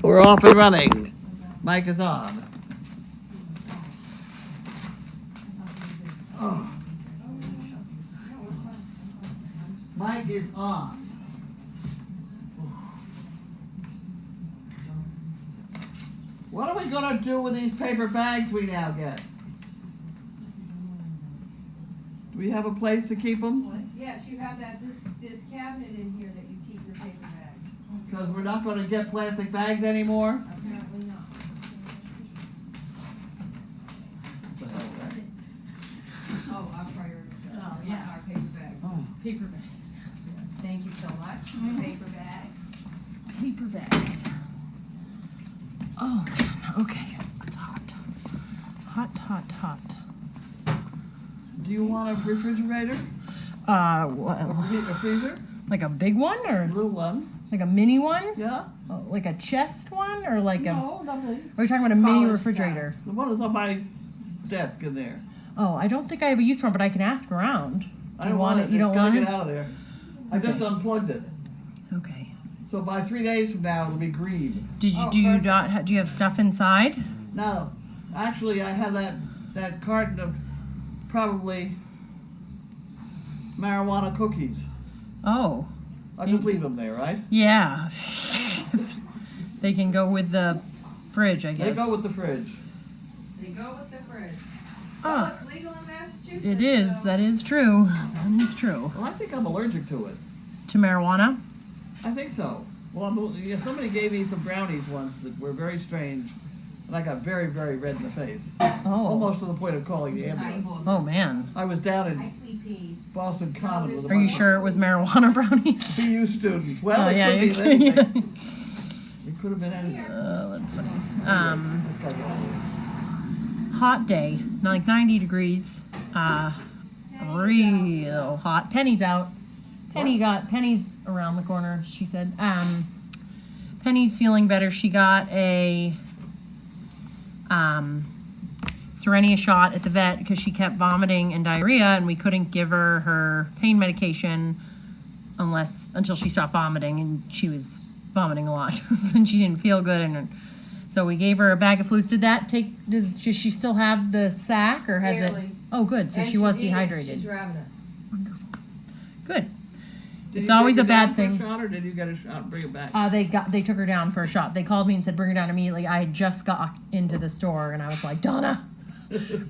We're off and running. Mic is on. Oh. Mic is on. What are we going to do with these paper bags we now get? Do we have a place to keep them? Yes, you have this cabinet in here that you keep your paper bags. Because we're not going to get plastic bags anymore? Apparently not. Oh, our priority. Oh, yeah. Our paper bags. Oh. Paper bags. Thank you so much. Paper bag. Paper bags. Oh man, okay. It's hot. Hot, hot, hot. Do you want a refrigerator? Well, A freezer? like a big one A or little one? like a mini one? Yeah? Oh, like a chest one or like a? No, not really. Are we talking about a mini College refrigerator? The one that's on my desk in there. Oh, I don't think I have a use for it, but I can ask around. I don't want it. You don't It's gotta want get it? out of there. I just unplugged it. Okay. So by 3 days from now, it'll be green. Did you Oh, do you perfect. not do you have stuff inside? No, actually, I have that carton of probably marijuana cookies. Oh, I'll just leave them there, right? yeah. They can go with the fridge, I guess. They go with the fridge. They go with the fridge. Ah. Oh, it's legal in Massachusetts. It is. so- That is true. That is true. Well, I think I'm allergic to it. To marijuana? I think so. Well, somebody gave me some brownies once that were very strange, and I got very, very red in the face. Oh. Almost to the point of calling the Hi, ambulance. Bob. Oh man. I was down Hi, in sweet pea. Boston Common with a Are you bunch sure it was marijuana brownies? of PU students. Well, Oh, it yeah, could be you- anything. It could have been anything. That's funny. Just gotta get out of here. Hot day, like 90 degrees. Real hot. Penny's out. Penny's around the corner, she said. Penny's feeling better. She got a Serenia shot at the vet because she kept vomiting and diarrhea, and we couldn't give her pain medication until she stopped vomiting, and she was vomiting a lot, and she didn't feel good, and so we gave her a bag of fluids. Does she still have the sac, or has it? Barely. Oh, good. So And she was she's eating. dehydrated. She's ravenous. Wonderful. Good. Did It's you always take a her bad down for thing. shot, or did you get a shot and bring it back? They took her down for a shot. They called me and said, bring her down immediately. I had just got into the store and I was like, Donna,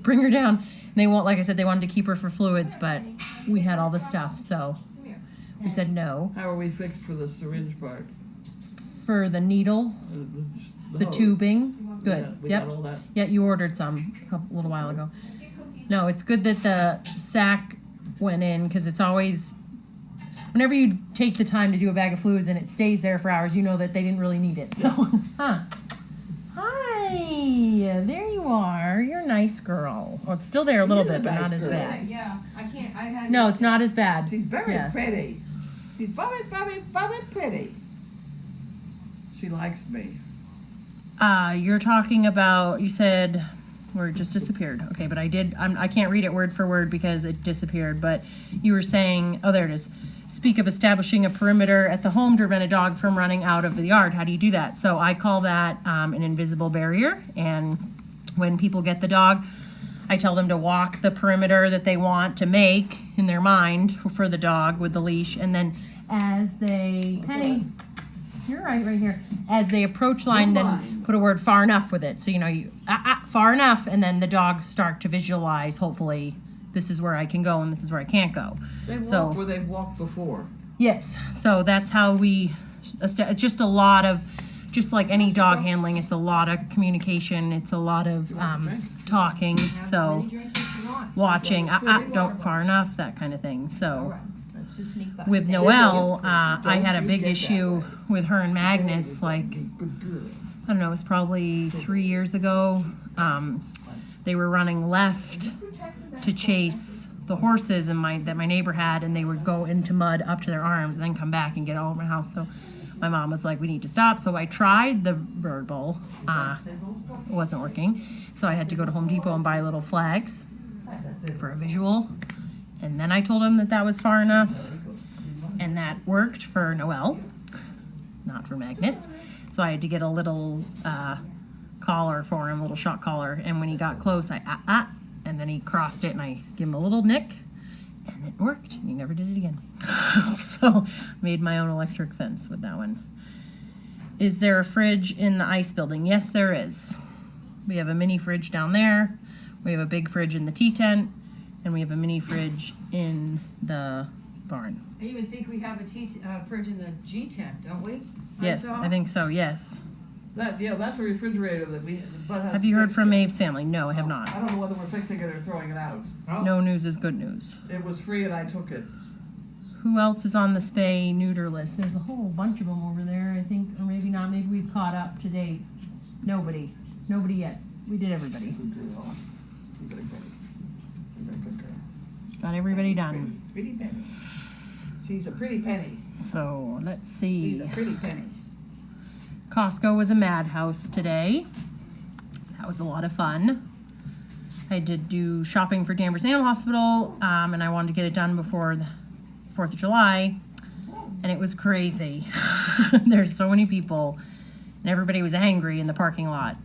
bring her down. And they won't, like I said, they wanted to keep her for fluids, but we had all the stuff. So Come here. we said no. How are we fixed for the syringe part? For the needle, the hose. tubing, Yeah, good. we Yep. got all that. Yeah, you ordered some a little while ago. No, it's good that the sac went in because it's always, whenever you take the time to do a bag of fluids and it stays there for hours, you know that they didn't really need it. So, huh. Hi, there you are. You're a nice girl. Oh, it's still there a little is a bit, but not nice as girl. bad. Yeah, I can't. I had. No, it's not as bad. She's very Yeah. pretty. She's very, very, very pretty. She likes me. You're talking about, you said, where it just disappeared. Okay, but I can't read it word for word because it disappeared, but you were saying, oh, there it is. Speak of establishing a perimeter at the home to prevent a dog from running out of the yard. How do you do that? So I call that an invisible barrier, and when people get the dog, I tell them to walk the perimeter that they want to make in their mind for the dog with the leash, and then as they, Penny, you're right here. As they approach line, then put a word far enough with it. So, you far enough, and then the dogs start to visualize, hopefully, this is where I can go and this is where I can't go. They walk So- where they've walked before. Yes, so that's how it's just a lot of, just like any dog handling, it's a lot of communication, it's a lot of talking, so watching, don't far enough, that kind of thing, so. Let's just sneak by. With Noelle, I had a big issue with her and Magnus, like, Good girl. I don't know, it was probably 3 years ago. They were running left to chase the horses that my neighbor had, and they would go into mud up to their arms and then come back and get all over my house. So my mom was like, we need to stop. So I tried the bird bowl. It wasn't working. So I had to go to Home Depot and buy little flags for a visual. And then I told him that was far enough. And that worked for Noelle, not for Magnus. So I had to get a little collar for him, a little shock collar. And when he got close, and then he crossed it, and I gave him a little nick, and it worked. And he never did it again. So made my own electric fence with that one. Is there a fridge in the ice building? Yes, there is. We have a mini fridge down there. We have a big fridge in the tea tent, and we have a mini fridge in the barn. I even think we have a fridge in the G tent, don't we? Yes, I think so, yes. That's a refrigerator that we. But Have you heard from Maeve's family? No, I have not. I don't know whether we're fixing it or throwing it out. No news is good news. It was free and I took it. Who else is on the spay neuter list? There's a whole bunch of them over there, I think, or maybe not. Maybe we've caught up to date. Nobody yet. We did everybody. Got everybody done. Pretty penny. She's a pretty penny. So let's She's see. a pretty penny. Costco was a madhouse today. That was a lot of fun. I did do shopping for Danvers Animal Hospital, and I wanted to get it done before the 4th of July, and it was crazy. There's so many people, and everybody was angry in the parking lot.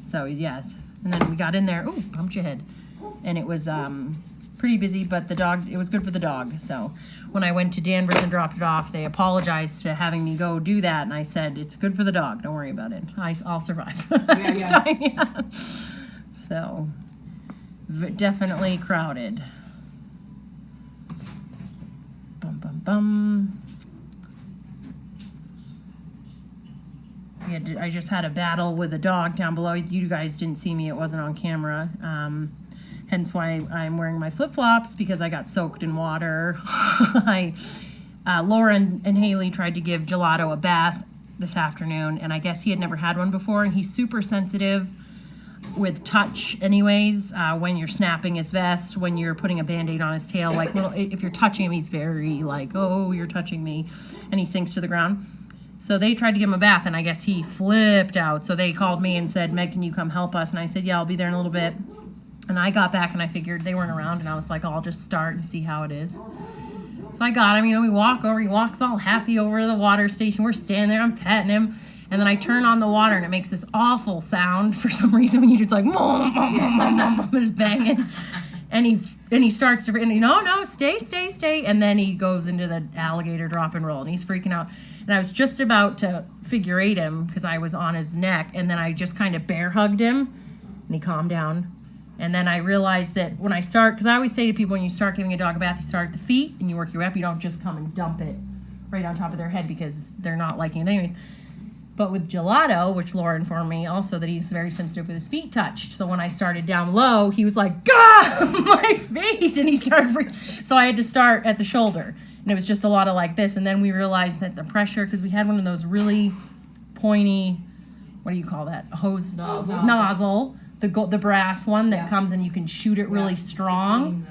So yes, and then we got in there. Ooh, bumped your head. And it was pretty busy, but it was good for the dog. So when I went to Danvers and dropped it off, they apologized to having me go do that, and I said, it's good for the dog, don't worry about it. I'll survive. Yeah. So definitely crowded. I just had a battle with a dog down below. You guys didn't see me, it wasn't on camera. Hence why I'm wearing my flip-flops, because I got soaked in water. Laura and Haley tried to give Gelato a bath this afternoon, and I guess he had never had one before, and he's super sensitive with touch anyways, when you're snapping his vest, when you're putting a Band-Aid on his tail, like if you're touching him, he's very like, oh, you're touching me, and he sinks to the ground. So they tried to give him a bath, and I guess he flipped out. So they called me and said, Meg, can you come help us? And I said, yeah, I'll be there in a little bit. And I got back, and I figured they weren't around, and I was like, oh, I'll just start and see how it is. So I got him, we walk over, he walks all happy over to the water station. We're standing there, I'm petting him. And then I turn on the water, and it makes this awful sound for some reason when you just like, mom, mom, mom, mom, mom, mom, just banging. And he starts to, and no, stay. And then he goes into the alligator drop and roll, and he's freaking out. And I was just about to figure eight him because I was on his neck, and then I just kind of bear hugged him, and he calmed down. And then I realized that when I start, because I always say to people, when you start giving a dog a bath, you start at the feet and you work your way up. You don't just come and dump it right on top of their head because they're not liking it anyways. But with Gelato, which Laura informed me also that he's very sensitive with his feet touched. So when I started down low, he was like, God, my feet! And he started freaking. So I had to start at the shoulder. And it was just a lot of like this. And then we realized that the pressure, because we had one of those really pointy, what do you call that? Hose nozzle. The brass one that comes and you can shoot it really strong.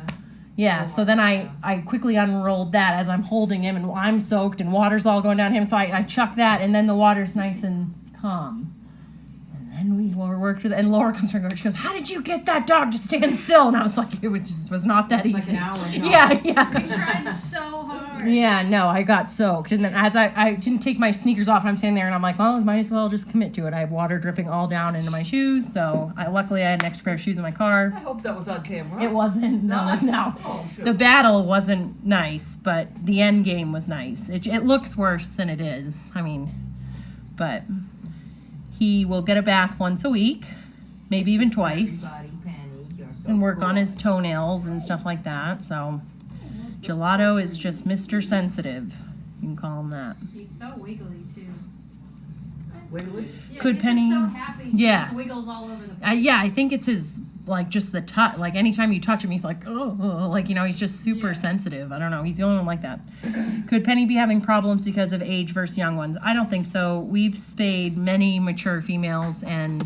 Yeah, so then I quickly unrolled that as I'm holding him, and I'm soaked and water's all going down him, so I chuck that, and then the water's nice and calm. And then we worked with it, and Laura comes over, she goes, how did you get that dog to stand still? And I was like, it was not that easy. Like an hour. Yeah. We tried so hard. Yeah, no, I got soaked. And then as I didn't take my sneakers off, and I'm standing there, and I'm like, well, I might as well just commit to it. I have water dripping all down into my shoes, so luckily I had an extra pair of shoes in my car. I hope that was on camera. It wasn't, no. Oh, sure. The battle wasn't nice, but the end game was nice. It looks worse than it is. But he will get a bath once a week, maybe even twice, and work on his toenails and stuff like that. So Gelato is just Mr. Sensitive. You can call him that. He's so wiggly too. Wiggly? Yeah, Could he's Penny- just so happy. He Yeah. just wiggles all over the place. Yeah, I think it's his, like, just the touch. Like, anytime you touch him, he's like, oh, like, he's just super sensitive. I don't know. He's the only one like that. Could Penny be having problems because of age versus young ones? I don't think so. We've spayed many mature females and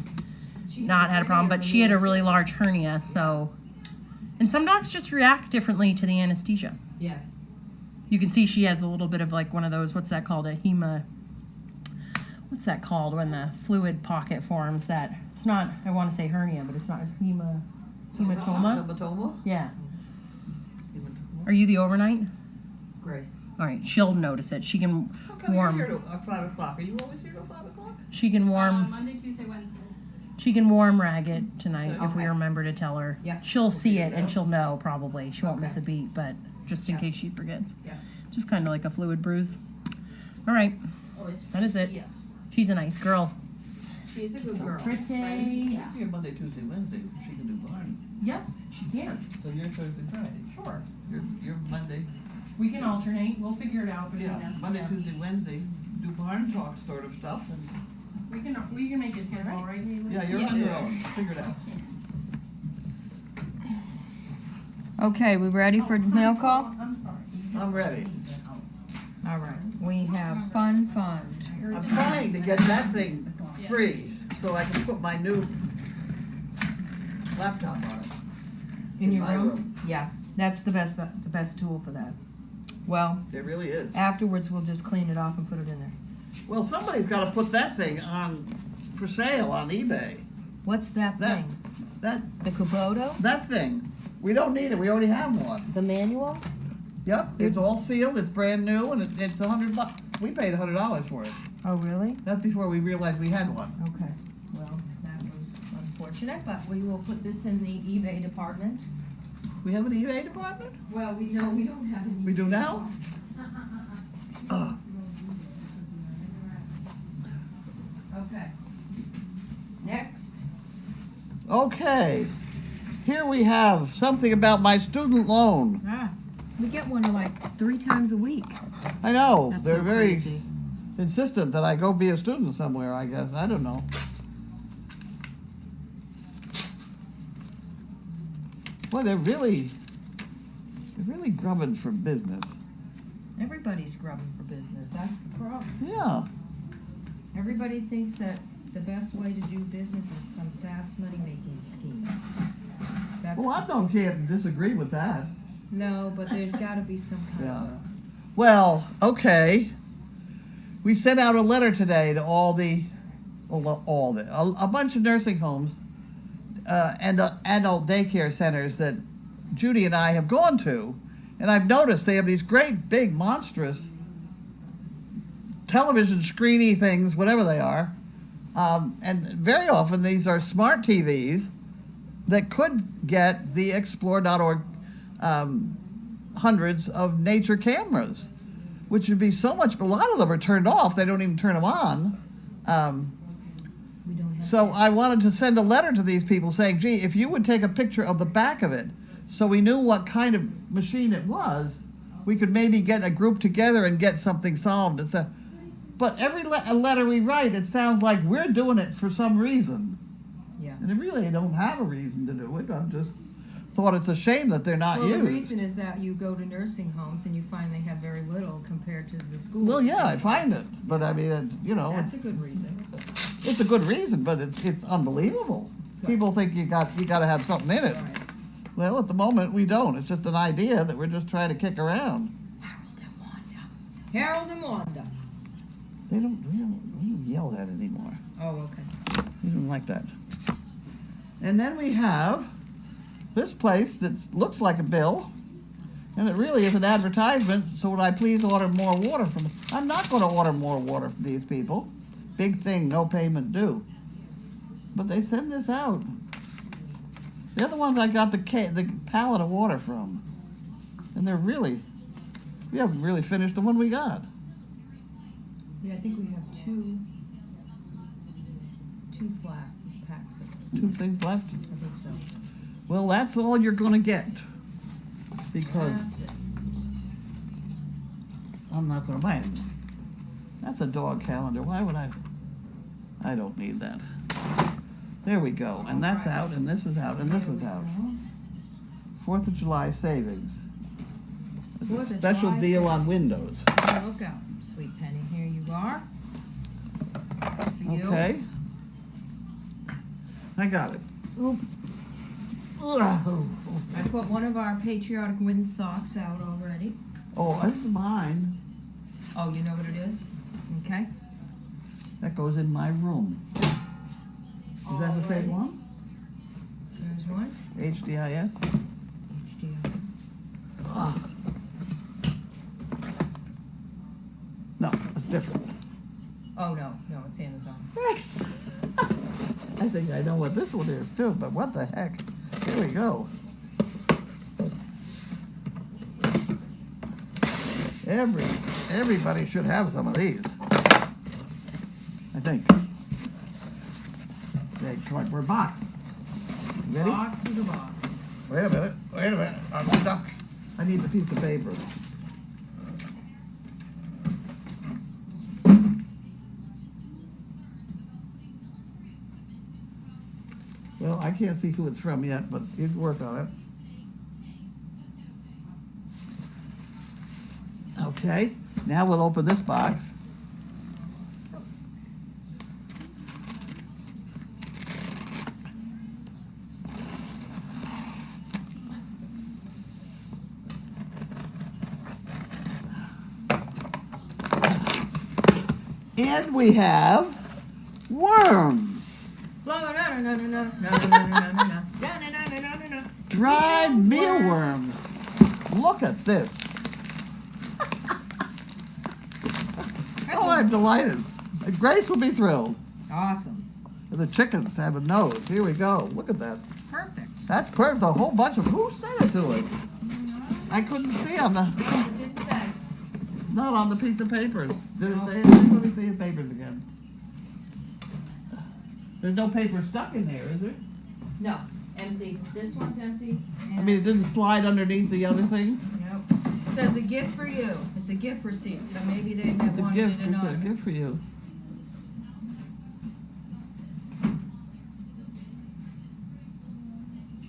not had a problem, but she had a really large hernia, so. And some dogs just react differently to the anesthesia. Yes. You can see she has a little bit of like one of those, what's that called? What's that called when the fluid pocket forms that, it's not, I want to say hernia, but it's not hematoma? Hematoma? Yeah. Are you the overnight? Grace. All right, she'll notice it. She can How come warm. you're here at 5 o'clock? Are you always here till 5 o'clock? She can warm. Monday, Tuesday, Wednesday. She can warm rag it tonight if we Okay. remember to tell her. Yeah. She'll see it and she'll know probably. She won't miss Okay. a beat, but just in Yeah. case she forgets. Yeah. Just kind of like a fluid bruise. All right, that is it. She's a nice girl. She's a good girl. Pretty. Here Monday, Tuesday, Wednesday, she can do barn. Yep, she can. So you're Thursday, Friday. Sure. You're Monday. We can alternate. We'll figure it out between Yeah, us. Monday, Yeah. Tuesday, Wednesday, do barn talk sort of stuff, and We can make it schedule, right, Haley? yeah, you're on your own. Figure it out. Okay, we ready for the mail call? I'm sorry. I'm ready. All right, we have fun fund. I'm trying to get that thing free so I can put my new laptop on it. In your my room? Yeah, that's the best tool for that. Well, It really is. afterwards, we'll just clean it off and put it in there. Well, somebody's got to put that thing on for sale on eBay. What's that That- thing? That The Kubota? that thing. We don't need it. We already have one. The manual? Yep, it's all sealed. It's brand new, and it's $100. We paid $100 for it. Oh, really? That's before we realized we had one. Okay, well, that was unfortunate, but we will put this in the eBay department. We have an eBay department. Well, we know we don't have any. We do now. Okay. Next. Okay. Here we have something about my student loan. We get one like 3 times a week. I know That's they're so very crazy. insistent that I go be a student somewhere. I guess I don't know. Well, they're really grubbing for business. Everybody's grubbing for business, that's the problem. Yeah. Everybody thinks that the best way to do business is some fast money-making scheme. That's, Well, I can't disagree with that. no, but there's gotta be some kind Yeah. of a, Well, okay. We sent out a letter today to a bunch of nursing homes and adult daycare centers that Judy and I have gone to, and I've noticed they have these great big monstrous television screeny things, whatever they are, and very often these are smart TVs that could get the Explore.org hundreds of nature cameras, which would be so much. A lot of them are turned off; they don't even turn them on. we don't have. So I wanted to send a letter to these people saying, "Gee, if you would take a picture of the back of it, so we knew what kind of machine it was, we could maybe get a group together and get something solved." And so, but every letter we write, it sounds like we're doing it for some reason. Yeah. And I really don't have a reason to do it. I'm just thought it's a shame that they're not Well, the used. reason is that you go to nursing homes and you find they have very little compared to the schools. Well, yeah, I find it, but I mean, That's a good reason. it's a good reason, but it's unbelievable. People think you got to have something in it. Right. Well, at the moment we don't. It's just an idea that we're just trying to kick around. Harold and Wanda. We don't yell that anymore. Oh, okay. We don't like that. And then we have this place that looks like a bill, and it really is an advertisement. So would I please order more water from them? I'm not going to order more water from these people. Big thing, no payment due. But they send this out. They're the ones I got the pallet of water from. And we haven't really finished the one we got. Yeah, I think we have two flat packs of it. 2 things left. I think so. Well, that's all you're going to get. Because That's it. I'm not going to buy it. That's a dog calendar. Why would I? I don't need that. There we go. And that's out, and this is out, and this is out. 4th of July savings. It's a 4th of special July deal on savings. Windows. Oh, look out, sweet penny. Here you are. It's for you. Okay. I got it. Oop. Ugh. I put one of our patriotic wind socks out already. Oh, that's mine. Oh, you know what it is? Okay. That goes in my room. Is that the same one? There's one. HDIS? HDMI. Ah. No, it's different. Oh, no, it's Amazon. I think I know what this one is too, but what the heck? Here we go. Everybody should have some of these. I think. Okay, cardboard box. Ready? Box with a box. Wait a minute. I'm stuck. I need the piece of paper. Well, I can't see who it's from yet, but you can work on it. Okay, now we'll open this box. And we have worms. Dried mealworms. Look at this. Oh, I'm delighted. Grace will be thrilled. Awesome. The chickens have a nose. Here we go. Look at that. Perfect. That's perfect. A whole bunch of. Who sent it to us? I couldn't see on the. It didn't say. Not on the piece of papers. Did it No. say anything? Let me see the papers again. There's no paper stuck in there, is there? No, empty. This one's empty. I mean, it didn't slide underneath the other thing? Nope. It says a gift for you. It's a gift receipt, so maybe they have It's a wanted gift. it It's a anonymous. gift for you.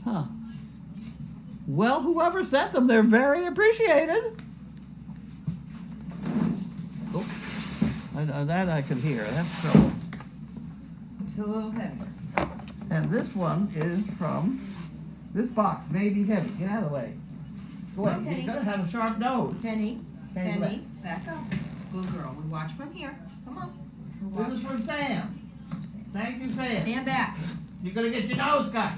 Huh. Well, whoever sent them, they're very appreciated. Oh, that I could hear. That's trouble. It's a little heavy. And this one is from, this box may be heavy. Get out of the way. Go ahead. Okay. You're going to have a sharp nose. Penny, Penny, Penny, back up. Good girl. We watch from here. Come on. We watch. This is from Sam. Thank you, Sam. Stand back. You're going to get your nose cut.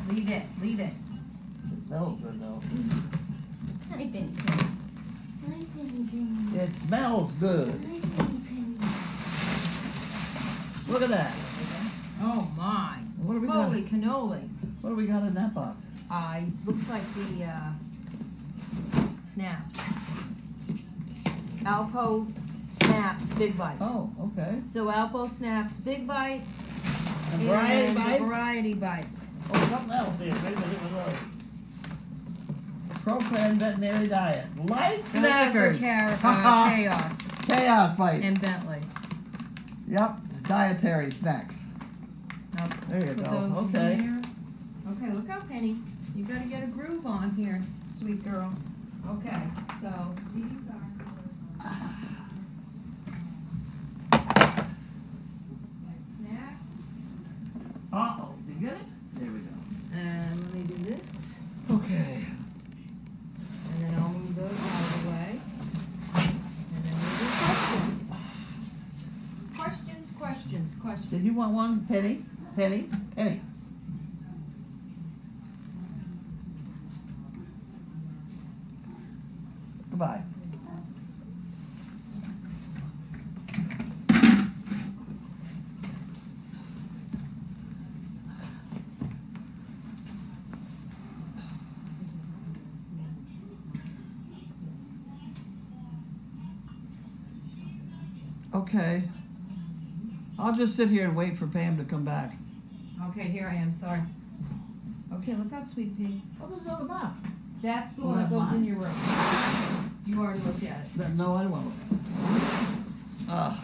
Leave it. Leave it. It smells good, though. Hi, Penny. It smells good. Look at that. Oh my. What do we got? Holy cannoli. What do we got in that box? Looks like the snaps. Alpo snaps, big bites. Oh, okay. So Alpo snaps, big bites. And variety and bites? Variety bites. Oh, something else here. Maybe it was those. Pro-Plan veterinary diet. Light Those are for snackers. Chaos Chaos bites. and Bentley. Yep. Dietary snacks. Now, There you put go. those in Okay. there. Okay, look out, Penny. You gotta get a groove on here, sweet girl. Okay, so these are snacks. Uh-oh. Did you get it? There we go. And let me do this. Okay. And then I'll move those out of the way. And then we'll do questions. Questions. Did you want one? Penny? Penny? Penny. Goodbye. Okay. I'll just sit here and wait for Pam to come back. Okay, here I am, sorry. Okay, look out, sweet pea. Oh, there's another box. That's the Oh, one that that's goes in mine. your room. You already looked at it. No, I don't want to look at it.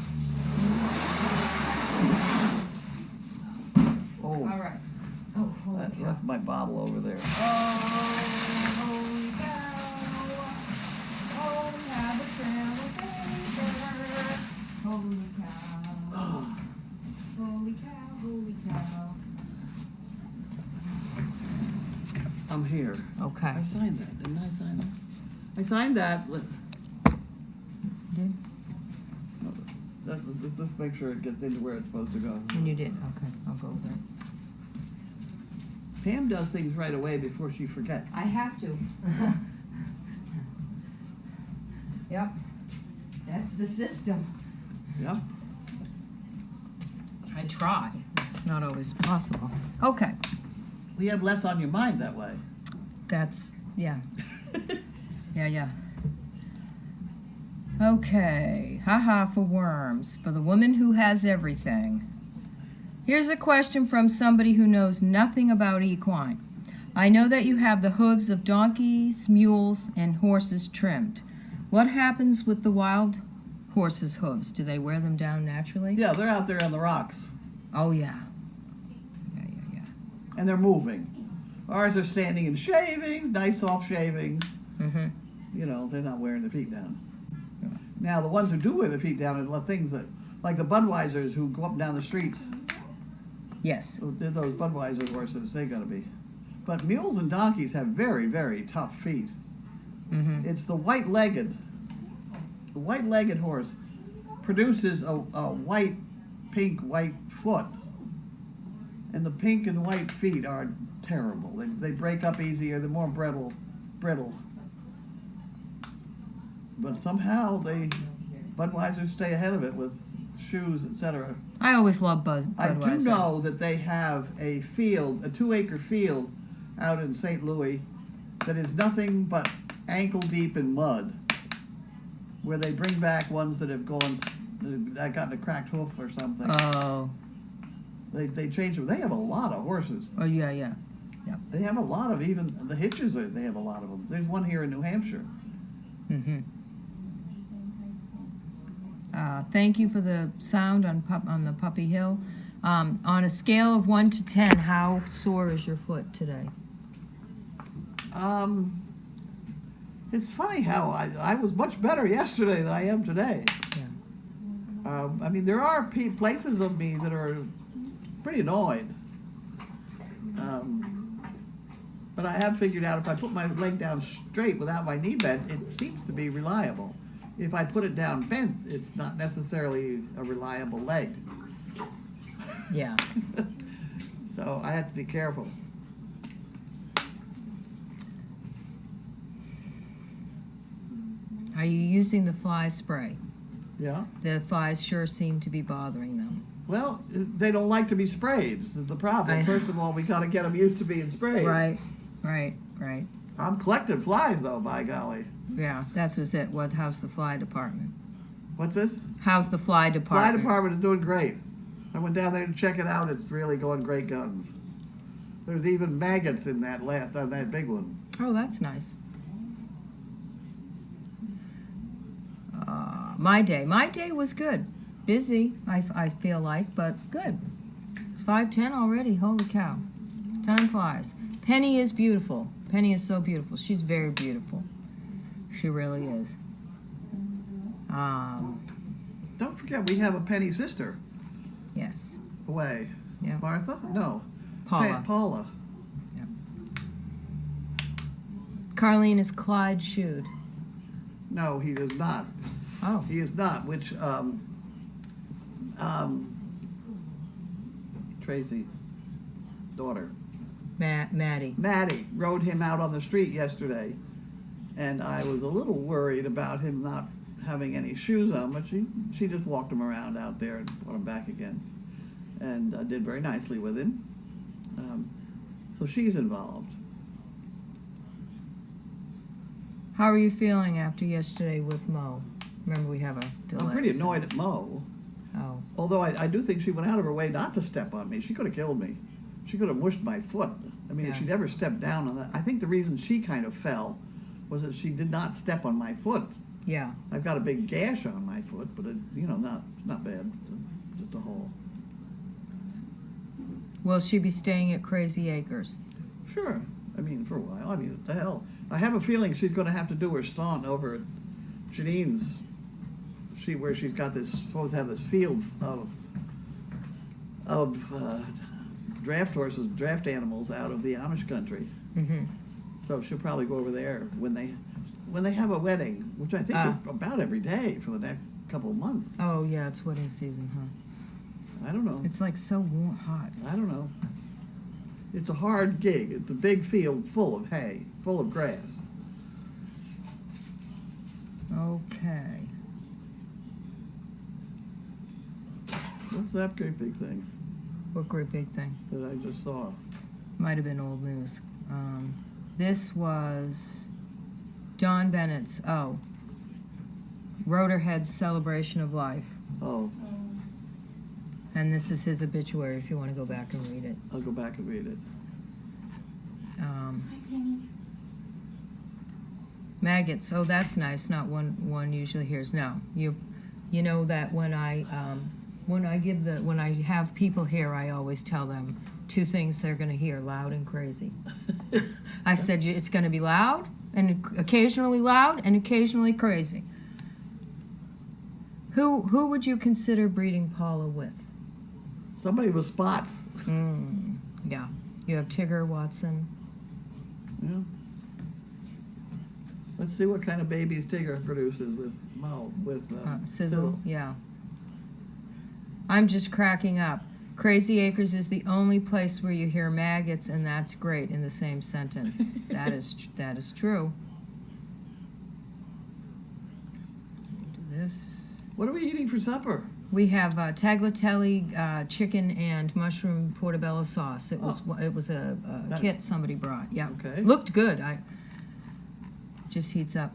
Oh, All right. Oh, holy I cow. left my bottle over there. Oh, holy cow. Oh, we have a trail of paper. Holy cow. Oh, Holy cow, holy cow. I'm here. Okay. I signed that, didn't I sign that? I signed that. Did? Let's make sure it gets into where it's supposed to go. And you did, okay, I'll go with that. Pam does things right away before she forgets. I have to. Yep. That's the system. Yep. I try. It's not always possible. Okay, We have less on your mind that way. that's, yeah. Yeah. Okay, haha for worms, for the woman who has everything. Here's a question from somebody who knows nothing about equine. I know that you have the hooves of donkeys, mules, and horses trimmed. What happens with the wild horses' hooves? Do they wear them down naturally? Yeah, they're out there on the rocks, Oh, yeah. Yeah. and they're moving. Ours are standing in shavings, nice soft shavings. Mm-hmm. You know, they're not wearing their feet down. Yeah. Now, the ones who do wear their feet down are things that, like the Budweisers who go up and down the streets. Yes. They're those Budweiser horses, they gotta be. But mules and donkeys have very, very tough feet. Mm-hmm. It's the white-legged horse produces a white, white foot. And the pink and white feet are terrible. They break up easier, they're more brittle. But somehow Budweiser stay ahead of it with shoes, etc. I always love I Budweiser. do know that they have a 2-acre field out in St. Louis that is nothing but ankle deep in mud, where they bring back ones that have gotten a cracked hoof or something. Oh. They change them. They have a lot of horses. Oh, yeah. They have a lot of, even the hitches, they have a lot of them. There's one here in New Hampshire. Mm-hmm. Thank you for the sound on the Puppy Hill. On a scale of 1 to 10, how sore is your foot today? It's funny how I was much better yesterday than I am today. Yeah. I mean, there are places of me that are pretty annoyed. But I have figured out if I put my leg down straight without my knee bent, it seems to be reliable. If I put it down bent, it's not necessarily a reliable leg. Yeah. So I have to be careful. Are you using the fly spray? Yeah. The flies sure seem to be bothering them. Well, they don't like to be sprayed. This is the problem. I- First of all, we got to get them used to being sprayed. Right. I'm collecting flies, though, by golly. Yeah, that's was it. How's the fly department? What's this? How's the fly Fly department? department is doing great. I went down there to check it out. It's really going great guns. There's even maggots in that that big one. Oh, that's nice. My day was good. Busy, I feel like, but good. It's 5:10 already. Holy cow. Time flies. Penny is beautiful. Penny is so beautiful. She's very beautiful. She really is. Don't forget, we have a Penny sister Yes. away. Yeah. Martha? No. Paula. Paula. Carlene is Clyde shoed. No, he is not. Oh. He is not, which, Tracy, daughter, Maddie. Maddie, rode him out on the street yesterday, and I was a little worried about him not having any shoes on, but she just walked him around out there and brought him back again, and did very nicely with him. So she's involved. How are you feeling after yesterday with Mo? Remember we have a delay. I'm pretty so- annoyed at Mo, Oh. although I do think she went out of her way not to step on me. She could have killed me. She could have mushed my foot. I mean, if Yeah. she never stepped down on that. I think the reason she kind of fell was that she did not step on my foot. Yeah. I've got a big gash on my foot, but it's not bad. Just a hole. Will she be staying at Crazy Acres? Sure. I mean, for a while. I mean, what the hell? I have a feeling she's going to have to do her stunt over at Janine's. Where she's got supposed to have this field of draft horses, draft animals out of the Amish country. Mm-hmm. So she'll probably go over there when they have a wedding, which I think is about every day for the next couple of months. Oh, yeah, it's wedding season, huh? I don't know. It's like so warm, hot. I don't know. It's a hard gig. It's a big field full of hay, full of grass. Okay. What's that great big thing? What great big thing? that I just saw? Might have been old news. This was Don Bennett's, Rotorhead's Celebration of Life. Oh, And this is his obituary if you want to go back and read it. I'll go back and read it. Maggots, oh, that's nice, not one usually hears. No, you know that when I have people here, I always tell them two things they're going to hear, loud and crazy. I said it's going to be loud and occasionally crazy. Who would you consider breeding Paula with? Somebody with spots. Yeah, you have Tigger, Watson. Yeah. Let's see what kind of babies Tigger produces with Sizzle, yeah. I'm just cracking up. Crazy Acres is the only place where you hear maggots, and that's great in the same sentence. That is true. Do this. What are we eating for supper? We have tagliatelle chicken and mushroom portobello sauce. It was a kit somebody brought. Yeah. Okay. Looked good. Just heats up.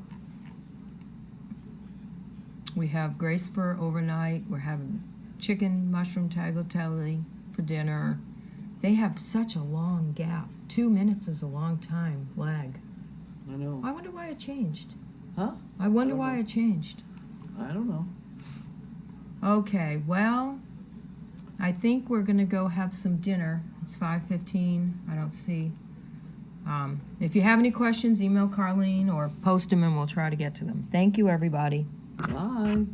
We have gray spur overnight. We're having chicken, mushroom tagliatelle for dinner. They have such a long gap. 2 minutes is a long time lag. I know. I wonder why it changed. Huh? I wonder I don't why know. it changed. I don't know. Okay, well, I think we're going to go have some dinner. It's 5:15. I don't see. If you have any questions, email Carlene or post them and we'll try to get to them. Thank you, everybody. Bye.